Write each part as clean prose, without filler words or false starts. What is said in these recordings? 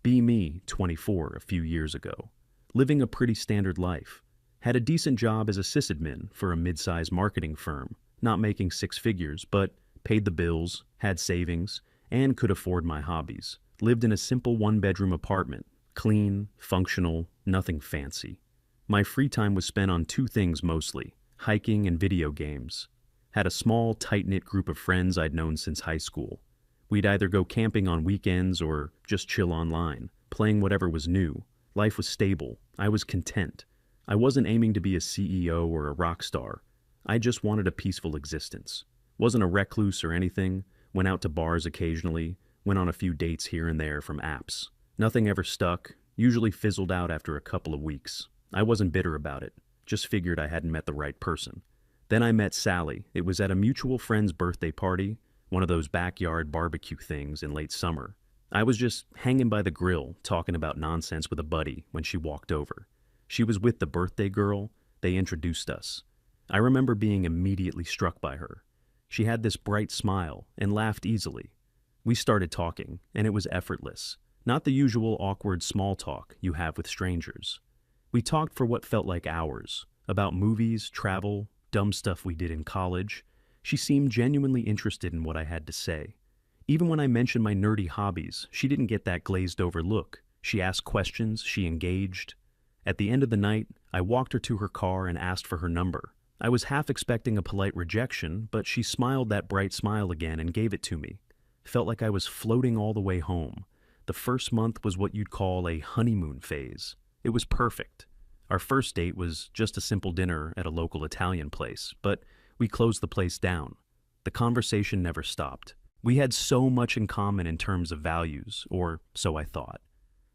Be me, 24, a few years ago. Living a pretty standard life. Had a decent job as a sysadmin for a mid-sized marketing firm, not making six figures, but paid the bills, had savings, and could afford my hobbies. Lived in a simple one-bedroom apartment, clean, functional, nothing fancy. My free time was spent on two things mostly, hiking and video games. Had a small, tight-knit group of friends I'd known since high school. We'd either go camping on weekends or just chill online, playing whatever was new. Life was stable. I was content. I wasn't aiming to be a CEO or a rock star. I just wanted a peaceful existence. Wasn't a recluse or anything, went out to bars occasionally, went on a few dates here and there from apps. Nothing ever stuck, usually fizzled out after a couple of weeks. I wasn't bitter about it, just figured I hadn't met the right person. Then I met Sally. It was at a mutual friend's birthday party, one of those backyard barbecue things in late summer. I was just hanging by the grill, talking about nonsense with a buddy when she walked over. She was with the birthday girl. They introduced us. I remember being immediately struck by her. She had this bright smile and laughed easily. We started talking, and it was effortless. Not the usual awkward small talk you have with strangers. We talked for what felt like hours, about movies, travel, dumb stuff we did in college. She seemed genuinely interested in what I had to say. Even when I mentioned my nerdy hobbies, she didn't get that glazed-over look. She asked questions, she engaged. At the end of the night, I walked her to her car and asked for her number. I was half expecting a polite rejection, but she smiled that bright smile again and gave it to me. Felt like I was floating all the way home. The first month was what you'd call a honeymoon phase. It was perfect. Our first date was just a simple dinner at a local Italian place, but we closed the place down. The conversation never stopped. We had so much in common in terms of values, or so I thought.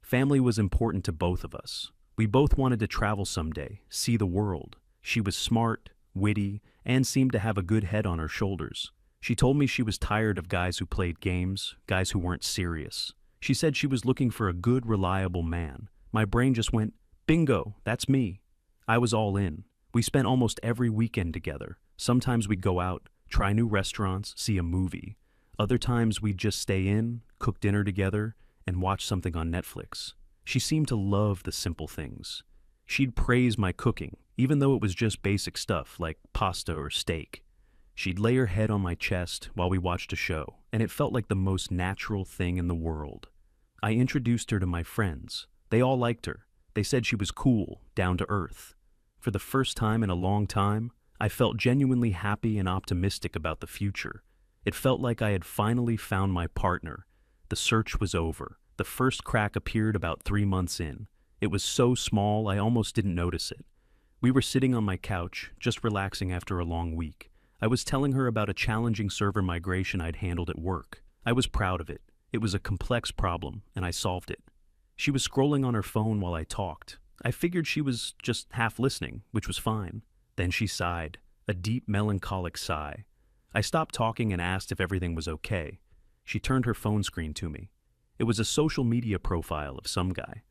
Family was important to both of us. We both wanted to travel someday, see the world. She was smart, witty, and seemed to have a good head on her shoulders. She told me she was tired of guys who played games, guys who weren't serious. She said she was looking for a good, reliable man. My brain just went, bingo, that's me. I was all in. We spent almost every weekend together. Sometimes we'd go out, try new restaurants, see a movie. Other times we'd just stay in, cook dinner together, and watch something on Netflix. She seemed to love the simple things. She'd praise my cooking, even though it was just basic stuff like pasta or steak. She'd lay her head on my chest while we watched a show, and it felt like the most natural thing in the world. I introduced her to my friends. They all liked her. They said she was cool, down to earth. For the first time in a long time, I felt genuinely happy and optimistic about the future. It felt like I had finally found my partner. The search was over. The first crack appeared about 3 months in. It was so small I almost didn't notice it. We were sitting on my couch, just relaxing after a long week. I was telling her about a challenging server migration I'd handled at work. I was proud of it. It was a complex problem, and I solved it. She was scrolling on her phone while I talked. I figured she was just half listening, which was fine. Then she sighed, a deep melancholic sigh. I stopped talking and asked if everything was okay. She turned her phone screen to me. It was a social media profile of some guy.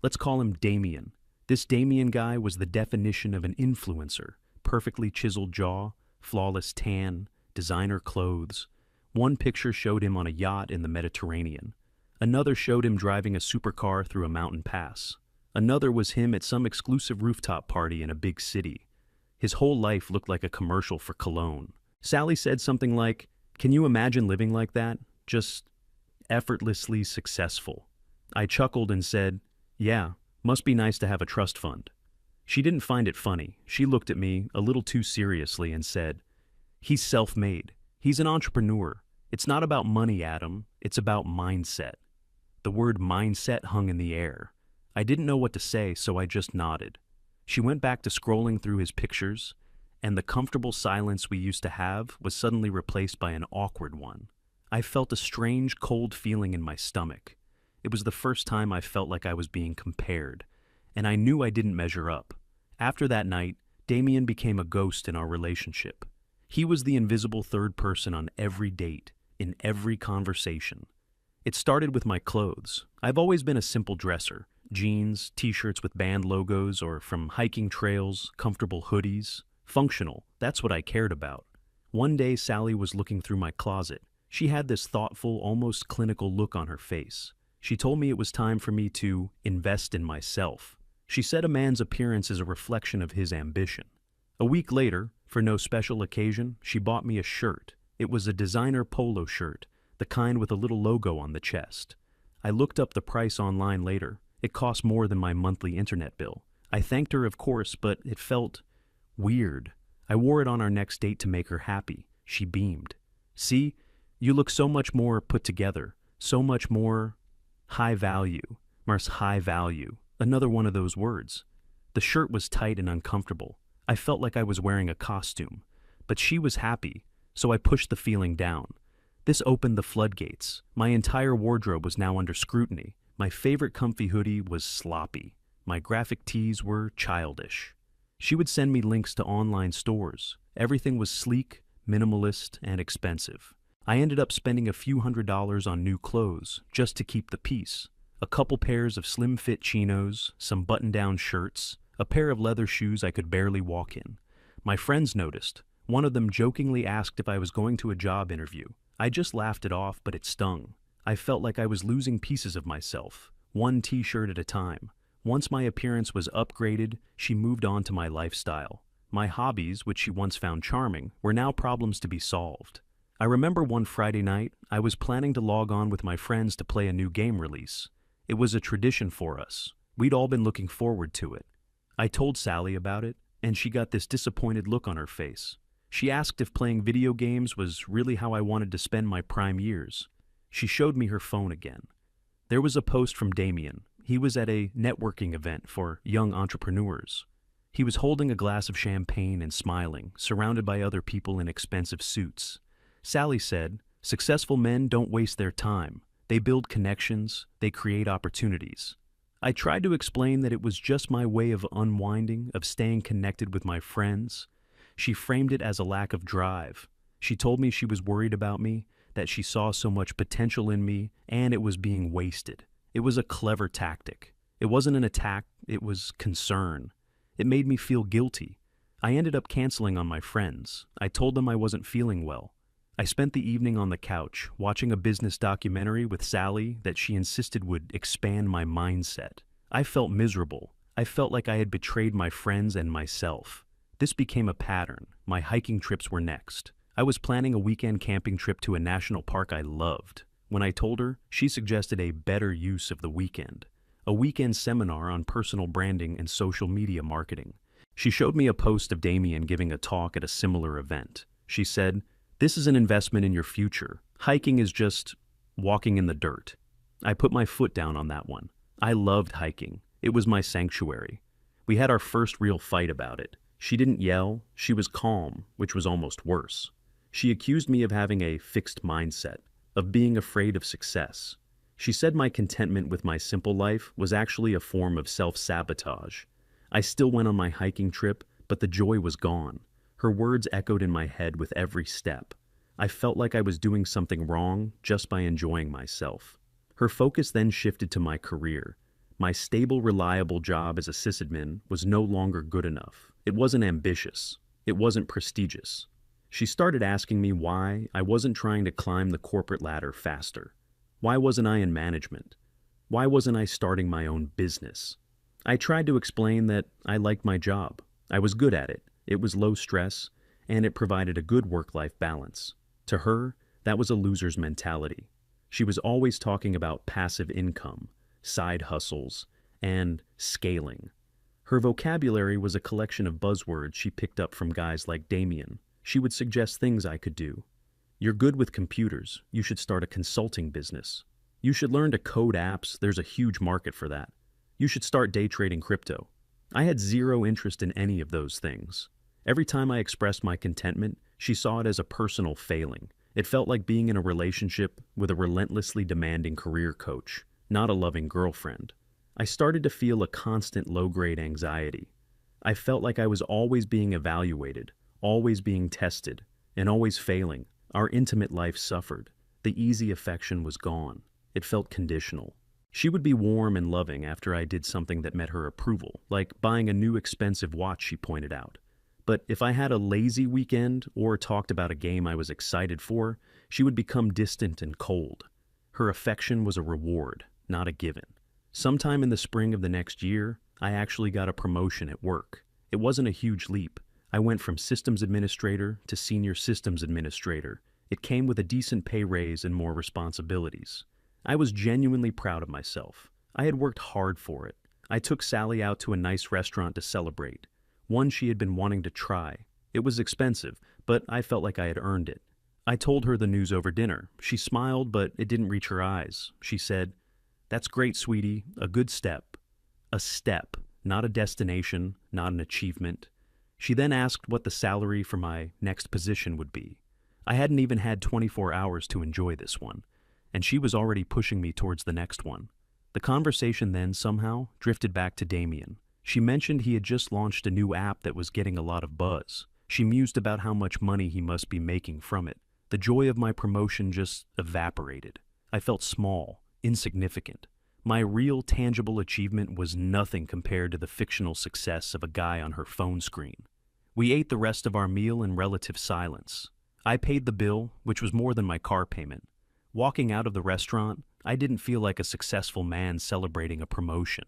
Let's call him Damien. This Damien guy was the definition of an influencer. Perfectly chiseled jaw, flawless tan, designer clothes. One picture showed him on a yacht in the Mediterranean. Another showed him driving a supercar through a mountain pass. Another was him at some exclusive rooftop party in a big city. His whole life looked like a commercial for cologne. Sally said something like, "Can you imagine living like that? Just effortlessly successful." I chuckled and said, "Yeah, must be nice to have a trust fund." She didn't find it funny. She looked at me a little too seriously and said, "He's self-made. He's an entrepreneur. It's not about money, Adam. It's about mindset." The word mindset hung in the air. I didn't know what to say, so I just nodded. She went back to scrolling through his pictures, and the comfortable silence we used to have was suddenly replaced by an awkward one. I felt a strange, cold feeling in my stomach. It was the first time I felt like I was being compared, and I knew I didn't measure up. After that night, Damien became a ghost in our relationship. He was the invisible third person on every date, in every conversation. It started with my clothes. I've always been a simple dresser. Jeans, t-shirts with band logos, or from hiking trails, comfortable hoodies. Functional, that's what I cared about. One day Sally was looking through my closet. She had this thoughtful, almost clinical look on her face. She told me it was time for me to invest in myself. She said a man's appearance is a reflection of his ambition. A week later, for no special occasion, she bought me a shirt. It was a designer polo shirt, the kind with a little logo on the chest. I looked up the price online later. It cost more than my monthly internet bill. I thanked her, of course, but it felt weird. I wore it on our next date to make her happy. She beamed. "See, you look so much more put together, so much more high value." Mars high value. Another one of those words. The shirt was tight and uncomfortable. I felt like I was wearing a costume. But she was happy, so I pushed the feeling down. This opened the floodgates. My entire wardrobe was now under scrutiny. My favorite comfy hoodie was sloppy. My graphic tees were childish. She would send me links to online stores. Everything was sleek, minimalist, and expensive. I ended up spending a few $100s on new clothes just to keep the peace. A couple pairs of slim-fit chinos, some button-down shirts, a pair of leather shoes I could barely walk in. My friends noticed. One of them jokingly asked if I was going to a job interview. I just laughed it off, but it stung. I felt like I was losing pieces of myself, one t-shirt at a time. Once my appearance was upgraded, she moved on to my lifestyle. My hobbies, which she once found charming, were now problems to be solved. I remember one Friday night, I was planning to log on with my friends to play a new game release. It was a tradition for us. We'd all been looking forward to it. I told Sally about it, and she got this disappointed look on her face. She asked if playing video games was really how I wanted to spend my prime years. She showed me her phone again. There was a post from Damien. He was at a networking event for young entrepreneurs. He was holding a glass of champagne and smiling, surrounded by other people in expensive suits. Sally said, "Successful men don't waste their time. They build connections, they create opportunities." I tried to explain that it was just my way of unwinding, of staying connected with my friends. She framed it as a lack of drive. She told me she was worried about me, that she saw so much potential in me, and it was being wasted. It was a clever tactic. It wasn't an attack, it was concern. It made me feel guilty. I ended up canceling on my friends. I told them I wasn't feeling well. I spent the evening on the couch, watching a business documentary with Sally that she insisted would expand my mindset. I felt miserable. I felt like I had betrayed my friends and myself. This became a pattern. My hiking trips were next. I was planning a weekend camping trip to a national park I loved. When I told her, she suggested a better use of the weekend. A weekend seminar on personal branding and social media marketing. She showed me a post of Damien giving a talk at a similar event. She said, "This is an investment in your future. Hiking is just walking in the dirt." I put my foot down on that one. I loved hiking. It was my sanctuary. We had our first real fight about it. She didn't yell. She was calm, which was almost worse. She accused me of having a fixed mindset, of being afraid of success. She said my contentment with my simple life was actually a form of self-sabotage. I still went on my hiking trip, but the joy was gone. Her words echoed in my head with every step. I felt like I was doing something wrong just by enjoying myself. Her focus then shifted to my career. My stable, reliable job as a sysadmin was no longer good enough. It wasn't ambitious. It wasn't prestigious. She started asking me why I wasn't trying to climb the corporate ladder faster. Why wasn't I in management? Why wasn't I starting my own business? I tried to explain that I liked my job. I was good at it. It was low stress, and it provided a good work-life balance. To her, that was a loser's mentality. She was always talking about passive income, side hustles, and scaling. Her vocabulary was a collection of buzzwords she picked up from guys like Damien. She would suggest things I could do. "You're good with computers. You should start a consulting business. You should learn to code apps. There's a huge market for that. You should start day trading crypto." I had zero interest in any of those things. Every time I expressed my contentment, she saw it as a personal failing. It felt like being in a relationship with a relentlessly demanding career coach, not a loving girlfriend. I started to feel a constant low-grade anxiety. I felt like I was always being evaluated, always being tested, and always failing. Our intimate life suffered. The easy affection was gone. It felt conditional. She would be warm and loving after I did something that met her approval, like buying a new expensive watch, she pointed out. But if I had a lazy weekend or talked about a game I was excited for, she would become distant and cold. Her affection was a reward, not a given. Sometime in the spring of the next year, I actually got a promotion at work. It wasn't a huge leap. I went from systems administrator to senior systems administrator. It came with a decent pay raise and more responsibilities. I was genuinely proud of myself. I had worked hard for it. I took Sally out to a nice restaurant to celebrate, one she had been wanting to try. It was expensive, but I felt like I had earned it. I told her the news over dinner. She smiled, but it didn't reach her eyes. She said, "That's great, sweetie. A good step." A step, not a destination, not an achievement. She then asked what the salary for my next position would be. I hadn't even had 24 hours to enjoy this one, and she was already pushing me towards the next one. The conversation then somehow drifted back to Damien. She mentioned he had just launched a new app that was getting a lot of buzz. She mused about how much money he must be making from it. The joy of my promotion just evaporated. I felt small, insignificant. My real tangible achievement was nothing compared to the fictional success of a guy on her phone screen. We ate the rest of our meal in relative silence. I paid the bill, which was more than my car payment. Walking out of the restaurant, I didn't feel like a successful man celebrating a promotion.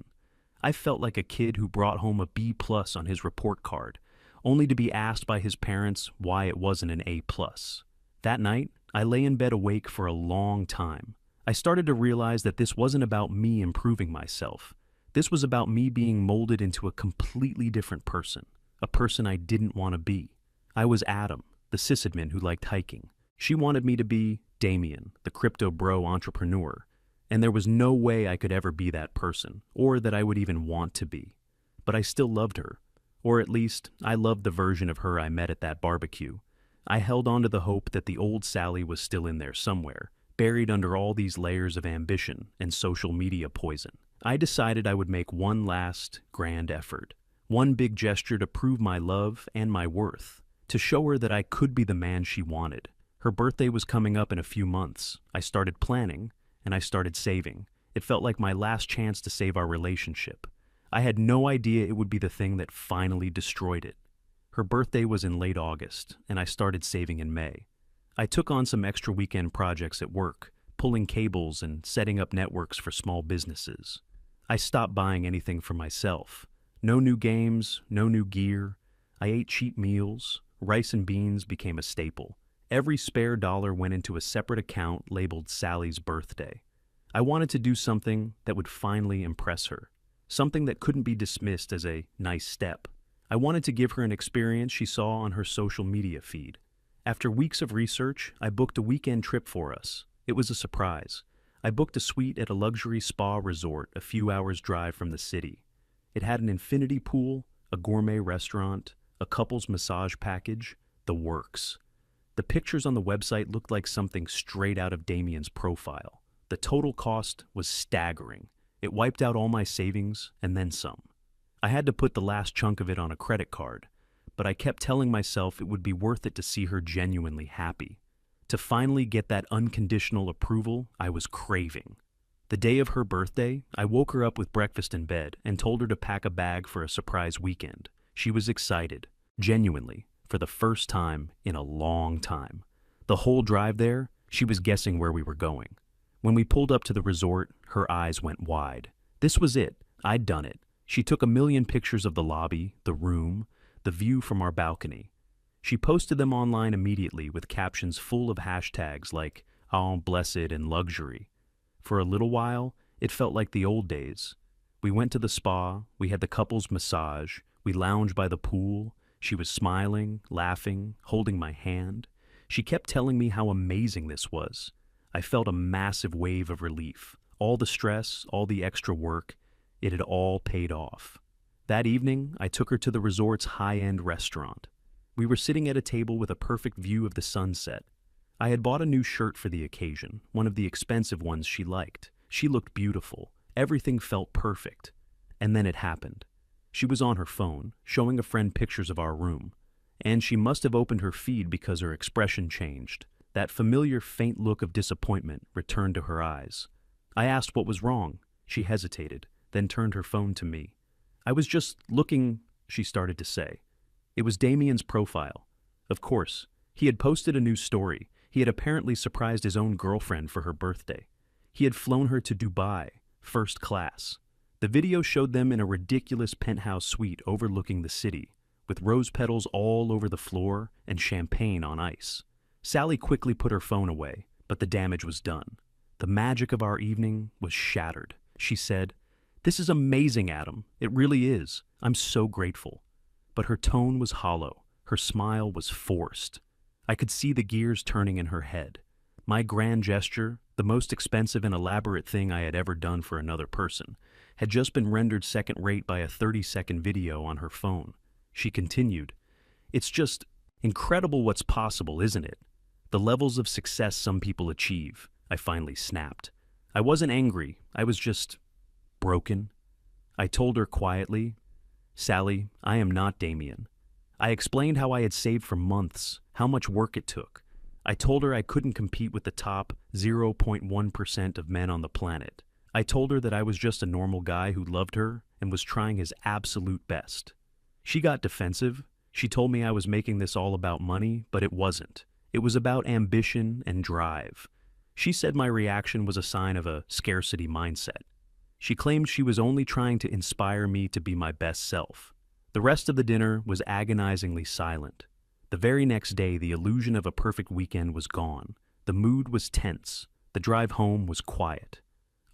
I felt like a kid who brought home a B+ on his report card, only to be asked by his parents why it wasn't an A+. That night, I lay in bed awake for a long time. I started to realize that this wasn't about me improving myself. This was about me being molded into a completely different person, a person I didn't want to be. I was Adam, the sysadmin who liked hiking. She wanted me to be Damien, the crypto bro entrepreneur, and there was no way I could ever be that person, or that I would even want to be. But I still loved her, or at least I loved the version of her I met at that barbecue. I held on to the hope that the old Sally was still in there somewhere, buried under all these layers of ambition and social media poison. I decided I would make one last grand effort, one big gesture to prove my love and my worth, to show her that I could be the man she wanted. Her birthday was coming up in a few months. I started planning, and I started saving. It felt like my last chance to save our relationship. I had no idea it would be the thing that finally destroyed it. Her birthday was in late August, and I started saving in May. I took on some extra weekend projects at work, pulling cables and setting up networks for small businesses. I stopped buying anything for myself. No new games, no new gear. I ate cheap meals. Rice and beans became a staple. Every spare dollar went into a separate account labeled Sally's birthday. I wanted to do something that would finally impress her, something that couldn't be dismissed as a nice step. I wanted to give her an experience she saw on her social media feed. After weeks of research, I booked a weekend trip for us. It was a surprise. I booked a suite at a luxury spa resort a few hours' drive from the city. It had an infinity pool, a gourmet restaurant, a couple's massage package, the works. The pictures on the website looked like something straight out of Damien's profile. The total cost was staggering. It wiped out all my savings and then some. I had to put the last chunk of it on a credit card, but I kept telling myself it would be worth it to see her genuinely happy, to finally get that unconditional approval I was craving. The day of her birthday, I woke her up with breakfast in bed and told her to pack a bag for a surprise weekend. She was excited, genuinely, for the first time in a long time. The whole drive there, she was guessing where we were going. When we pulled up to the resort, her eyes went wide. This was it. I'd done it. She took a million pictures of the lobby, the room, the view from our balcony. She posted them online immediately with captions full of hashtags like "Oh, blessed" and "luxury." For a little while, it felt like the old days. We went to the spa, we had the couple's massage, we lounged by the pool. She was smiling, laughing, holding my hand. She kept telling me how amazing this was. I felt a massive wave of relief. All the stress, all the extra work, it had all paid off. That evening, I took her to the resort's high-end restaurant. We were sitting at a table with a perfect view of the sunset. I had bought a new shirt for the occasion, one of the expensive ones she liked. She looked beautiful. Everything felt perfect. And then it happened. She was on her phone, showing a friend pictures of our room. And she must have opened her feed because her expression changed. That familiar faint look of disappointment returned to her eyes. I asked what was wrong. She hesitated, then turned her phone to me. "I was just looking," she started to say. It was Damien's profile. Of course, he had posted a new story. He had apparently surprised his own girlfriend for her birthday. He had flown her to Dubai, first class. The video showed them in a ridiculous penthouse suite overlooking the city, with rose petals all over the floor and champagne on ice. Sally quickly put her phone away, but the damage was done. The magic of our evening was shattered. She said, "This is amazing, Adam. It really is. I'm so grateful." But her tone was hollow. Her smile was forced. I could see the gears turning in her head. My grand gesture, the most expensive and elaborate thing I had ever done for another person, had just been rendered second-rate by a 30-second video on her phone. She continued, "It's just incredible what's possible, isn't it? The levels of success some people achieve." I finally snapped. I wasn't angry. I was just broken. I told her quietly, "Sally, I am not Damien." I explained how I had saved for months, how much work it took. I told her I couldn't compete with the top 0.1% of men on the planet. I told her that I was just a normal guy who loved her and was trying his absolute best. She got defensive. She told me I was making this all about money, but it wasn't. It was about ambition and drive. She said my reaction was a sign of a scarcity mindset. She claimed she was only trying to inspire me to be my best self. The rest of the dinner was agonizingly silent. The very next day, the illusion of a perfect weekend was gone. The mood was tense. The drive home was quiet.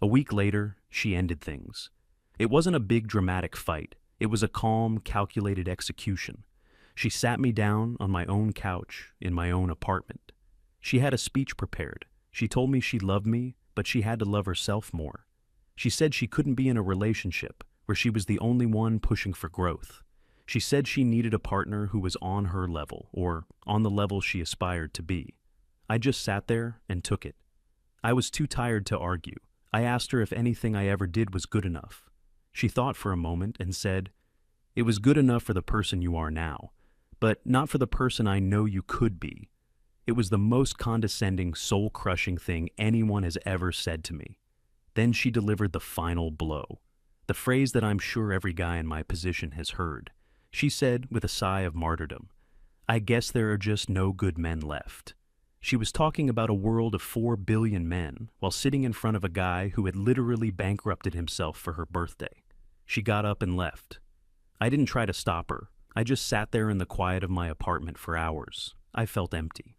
A week later, she ended things. It wasn't a big dramatic fight. It was a calm, calculated execution. She sat me down on my own couch in my own apartment. She had a speech prepared. She told me she loved me, but she had to love herself more. She said she couldn't be in a relationship where she was the only one pushing for growth. She said she needed a partner who was on her level, or on the level she aspired to be. I just sat there and took it. I was too tired to argue. I asked her if anything I ever did was good enough. She thought for a moment and said, "It was good enough for the person you are now, but not for the person I know you could be." It was the most condescending, soul-crushing thing anyone has ever said to me. Then she delivered the final blow, the phrase that I'm sure every guy in my position has heard. She said, with a sigh of martyrdom, "I guess there are just no good men left." She was talking about a world of 4 billion men while sitting in front of a guy who had literally bankrupted himself for her birthday. She got up and left. I didn't try to stop her. I just sat there in the quiet of my apartment for hours. I felt empty.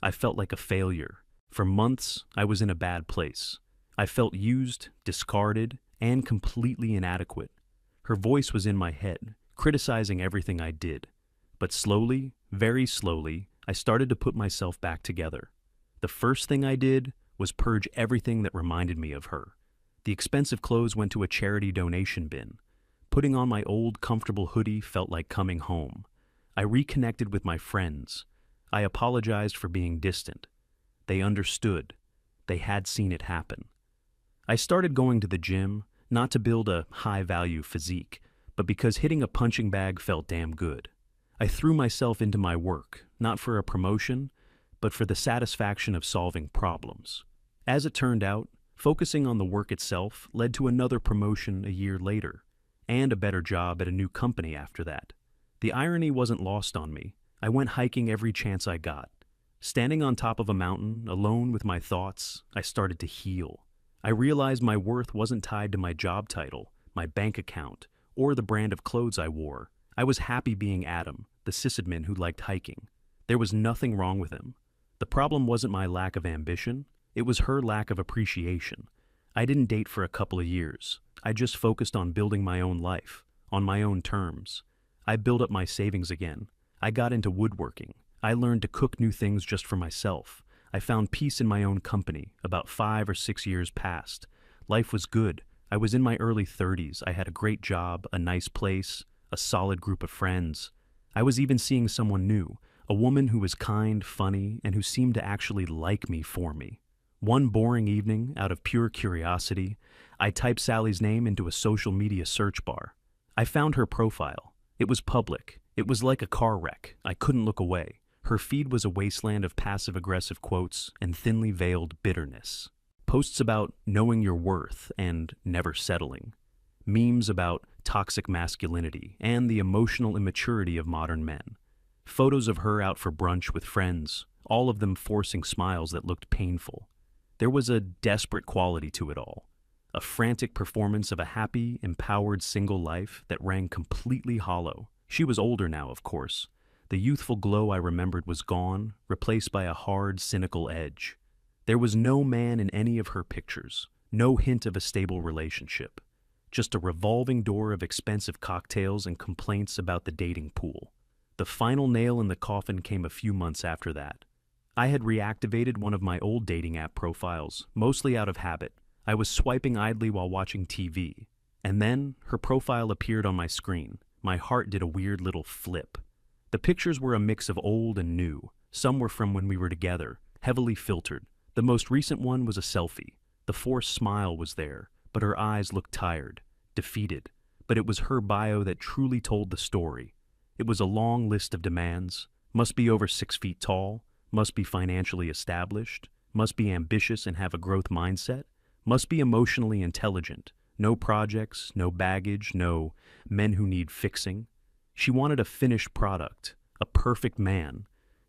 I felt like a failure. For months, I was in a bad place. I felt used, discarded, and completely inadequate. Her voice was in my head, criticizing everything I did. But slowly, very slowly, I started to put myself back together. The first thing I did was purge everything that reminded me of her. The expensive clothes went to a charity donation bin. Putting on my old, comfortable hoodie felt like coming home. I reconnected with my friends. I apologized for being distant. They understood. They had seen it happen. I started going to the gym, not to build a high-value physique, but because hitting a punching bag felt damn good. I threw myself into my work, not for a promotion, but for the satisfaction of solving problems. As it turned out, focusing on the work itself led to another promotion a year later, and a better job at a new company after that. The irony wasn't lost on me. I went hiking every chance I got. Standing on top of a mountain, alone with my thoughts, I started to heal. I realized my worth wasn't tied to my job title, my bank account, or the brand of clothes I wore. I was happy being Adam, the sysadmin who liked hiking. There was nothing wrong with him. The problem wasn't my lack of ambition, it was her lack of appreciation. I didn't date for a couple of years. I just focused on building my own life, on my own terms. I built up my savings again. I got into woodworking. I learned to cook new things just for myself. I found peace in my own company. About 5 or 6 years passed. Life was good. I was in my early 30s. I had a great job, a nice place, a solid group of friends. I was even seeing someone new, a woman who was kind, funny, and who seemed to actually like me for me. One boring evening, out of pure curiosity, I typed Sally's name into a social media search bar. I found her profile. It was public. It was like a car wreck. I couldn't look away. Her feed was a wasteland of passive-aggressive quotes and thinly veiled bitterness. Posts about knowing your worth and never settling. Memes about toxic masculinity and the emotional immaturity of modern men. Photos of her out for brunch with friends, all of them forcing smiles that looked painful. There was a desperate quality to it all. a frantic performance of a happy, empowered single life that rang completely hollow. She was older now, of course. The youthful glow I remembered was gone, replaced by a hard, cynical edge. There was no man in any of her pictures, no hint of a stable relationship. Just a revolving door of expensive cocktails and complaints about the dating pool. The final nail in the coffin came a few months after that. I had reactivated one of my old dating app profiles, mostly out of habit. I was swiping idly while watching TV. And then, her profile appeared on my screen. My heart did a weird little flip. The pictures were a mix of old and new. Some were from when we were together, heavily filtered. The most recent one was a selfie. The forced smile was there, but her eyes looked tired, defeated. But it was her bio that truly told the story. It was a long list of demands. Must be over 6 feet tall, must be financially established, must be ambitious and have a growth mindset, must be emotionally intelligent, no projects, no baggage, no men who need fixing. She wanted a finished product, a perfect man,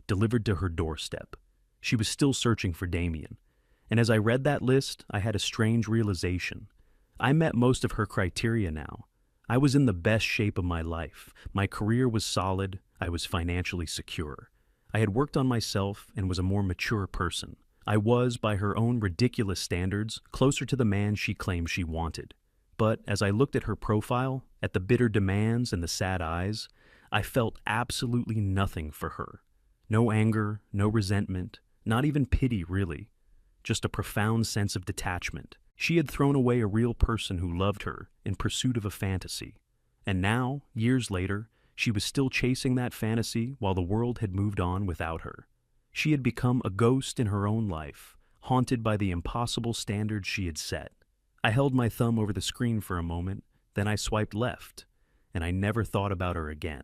delivered to her doorstep. She was still searching for Damien. And as I read that list, I had a strange realization. I met most of her criteria now. I was in the best shape of my life. My career was solid. I was financially secure. I had worked on myself and was a more mature person. I was, by her own ridiculous standards, closer to the man she claimed she wanted. But as I looked at her profile, at the bitter demands and the sad eyes, I felt absolutely nothing for her. No anger, no resentment, not even pity, really. Just a profound sense of detachment. She had thrown away a real person who loved her in pursuit of a fantasy. And now, years later, she was still chasing that fantasy while the world had moved on without her. She had become a ghost in her own life, haunted by the impossible standards she had set. I held my thumb over the screen for a moment, then I swiped left, and I never thought about her again.